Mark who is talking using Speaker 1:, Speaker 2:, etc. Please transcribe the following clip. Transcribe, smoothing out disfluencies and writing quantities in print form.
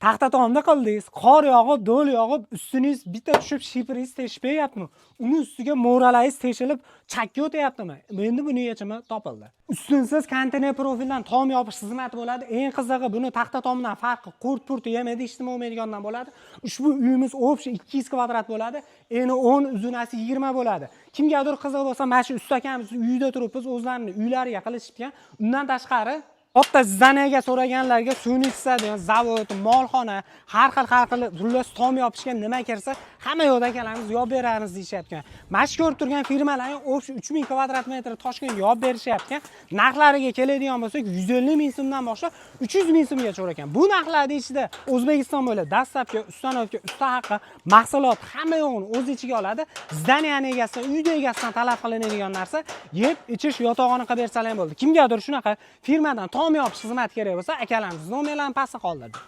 Speaker 1: taxta tomda qildingiz, qor yog'ib, do'l yog'ib, ustingiz bitta tushib shifringiz teshmayaptimi? Uni ustiga mo'ralangiz teshilib, chakka o'tayaptimi? Endi buni yechimi topildi. Ustunsiz konteyner profildan tom yopish xizmati bo'ladi. Eng qizig'i buni taxta tomdan farqi qurt-purt yemaydi, ijtimoiy olmaydigandan bo'ladi. Ushbu uyimiz общий 200 kvadrat bo'ladi. Eni 10, uzunasi 20 bo'ladi. Kimgadir qiziq bo'lsa, mana shu ustakamiz uyida turibmiz, o'zlarining uylariga qilishibgan. Undan tashqari Katta zanaga so'raganlarga suvni ichsadigan zavod, molxona, har xil xullas tom yopishgan nima kirsa, hamma yo'lda akalarimiz yop beramiz deyishyapti. Mana shu ko'rib turgan firmalarning 3000 kvadrat metr Toshkent yop berishyapti. Narxlariga keladigan bo'lsak, 150 ming so'mdan boshlab 300 ming so'mgacha o'rar ekan. Bu narxlarning ichida O'zbekiston bo'ylab dastlabki ustanovka, usta haqqi, mahsulot hamma yo'g'ini o'z ichiga oladi. Zdaniyani egasidan, uyda egasidan talab qilinadigan narsa yeb, ichish, yotog'ini qilib bersalar ham bo'ldi. Kimgadir shunaqa firmadan tom yopish xizmati kerak bo'lsa, akalarimiz nomerlarini pastga qoldirdi.